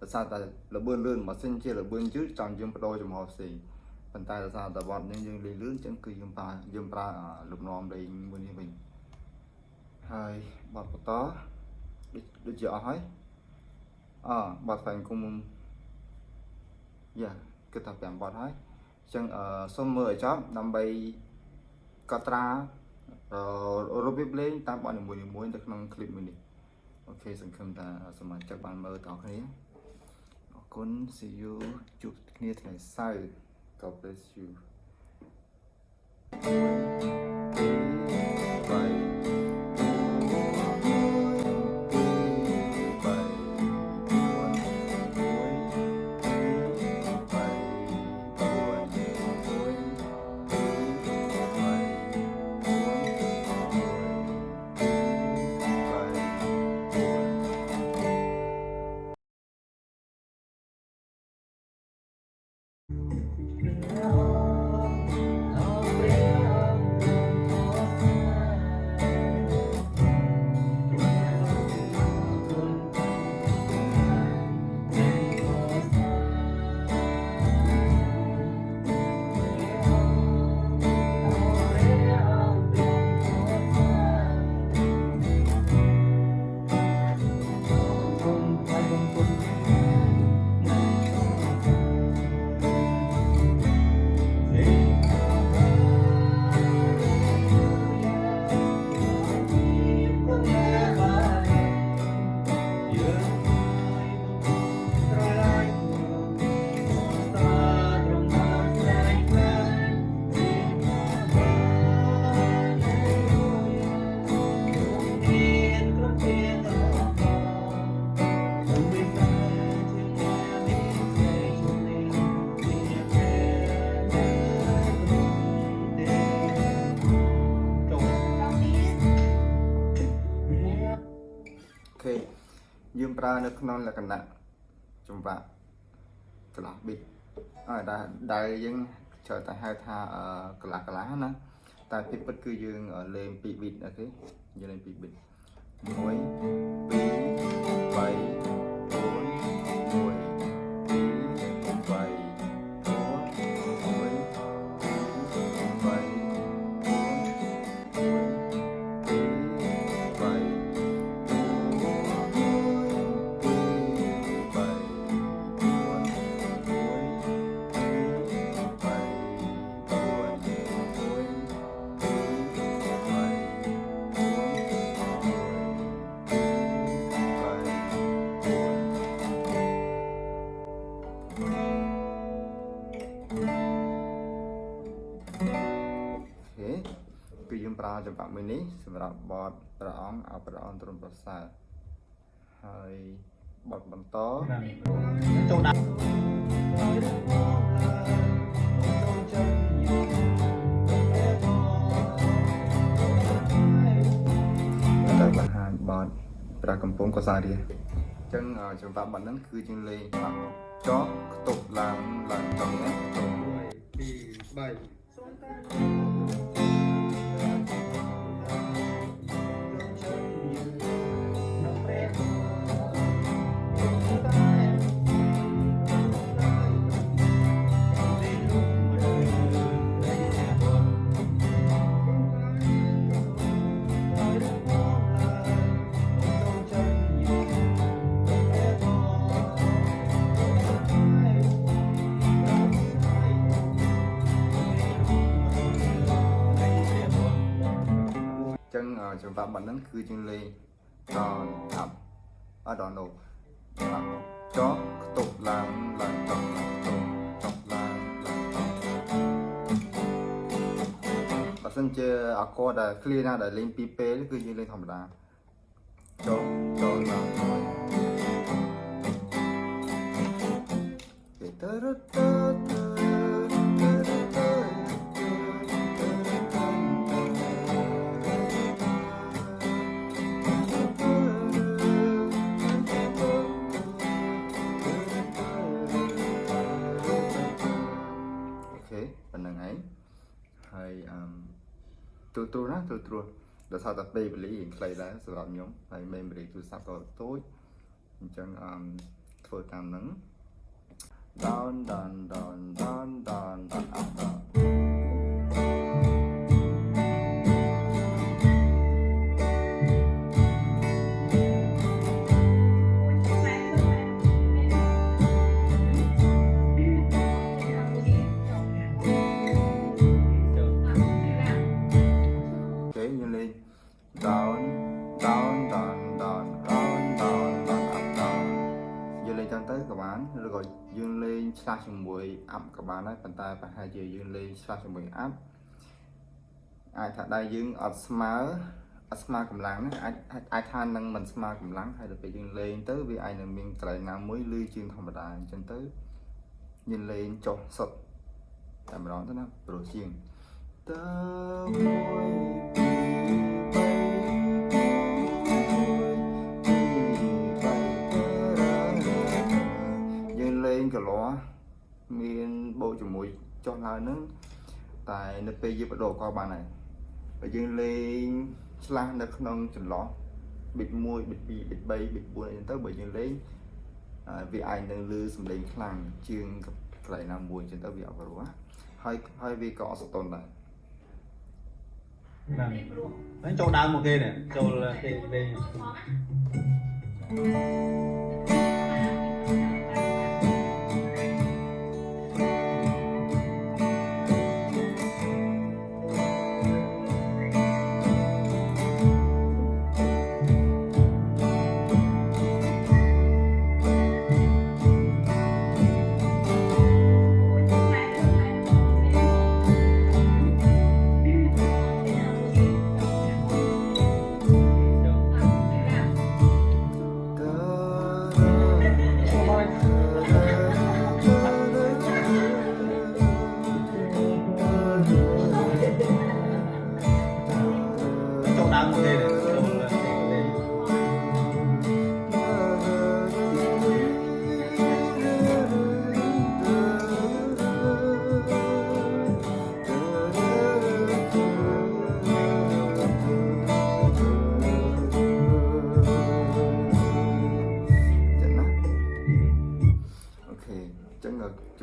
sao ta là bươn lươn mà sinh chia là bươn chứ trong dương đôi trong học sinh phần tay là sao ta bọn những dương lý lươn chẳng cứ dương pa lục nòm đây mình như mình hai bọt của tó được chưa hỏi bọt phần cùng cái tập làm bọt hỏi chẳng xong mười chóp nằm bay Katra Robip lên ta bọn mình muốn được năng clip mình đi ok sẵn khâm ta xong mà chắc bạn mơ tỏ cái con see you chụp kia này sai God bless you ok dương pra nước non là cần nặng chúng bạn từ lọ bịt đây dương chờ tại hai tha cả lá nữa tại phía bất cứ dương ở lên bị bịt là thế dương lên bị bịt muối bí bảy bốn muối bảy bốn muối bảyគឺយើងប្រើចម្បាក់មួយនេះសម្រាប់បតព្រះអង្គឲ្យព្រះអង្គទ្រង់ប្រសើរហើយបតបន្តចូលដាក់តែបង្ហាញបតព្រះកំពុងកសារីអញ្ចឹងចម្បាក់បតហ្នឹងគឺយើងលេងចោខ្ទប់ឡើងចង់ណា1 2 3ចម្បាក់បတ်ហ្នឹងគឺយើងលេងដល់អាប់ដល់នោះចោខ្ទប់ឡើងចុះឡើងបើសិនជាអាក័រដែល clear ណាដែលលេងពីរពេលគឺយើងលេងធម្មតាចុះឡើងគេទៅប៉ុណ្្នឹងឯងហើយទូណាទូដល់ថាតែពេលវេលាខ្លីដែរសម្រាប់ខ្ញុំហើយ memory ទូរស័ព្ទក៏តូចអញ្ចឹងធ្វើ phơi tam nắng down down down down down down up down cái như lên down down down down down down down up down យើងលេងចឹងទៅក៏បានឬក៏យើងលេងឆ្លាស់ជាមួយ up ក៏បានដែរប៉ុន្តែប្រហែលជាយើងលេងឆ្លាស់ជាមួយ up អាចថាដៃយើងអត់ស្មើកម្លាំងណាអាចថានឹងមិនស្មើកម្លាំងហើយដល់ពេលយើងលេងទៅវាអាចនឹងមានកន្លែងណាមួយលឺជាងធម្មតាអញ្ចឹងទៅយើងលេងចុះសុទ្ធតែម្ដងទៅណាព្រោះជាងតើមួយយើងលេងកន្លោះមានបូកជាមួយចុះឡើងហ្នឹងតែនៅពេលយើងបដូរក៏បានដែរបើយើងលេងឆ្លាស់នៅក្នុងចន្លោះប៊ីត1ប៊ីត2ប៊ីត3ប៊ីត4អីទៅបើយើងលេងវាអាចនឹងលឺសំឡេងខ្លាំងជាងកន្លែងណាមួយអញ្ចឹងទៅវាអត់ព្រោះហើយវាក៏អត់សតន់ដែរហ្នឹងចូលដើមមកគេនេះចូលគេលេង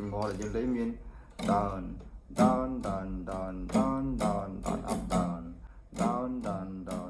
ចំហដែលយើងលេងមាន down down down down down down down up down down down down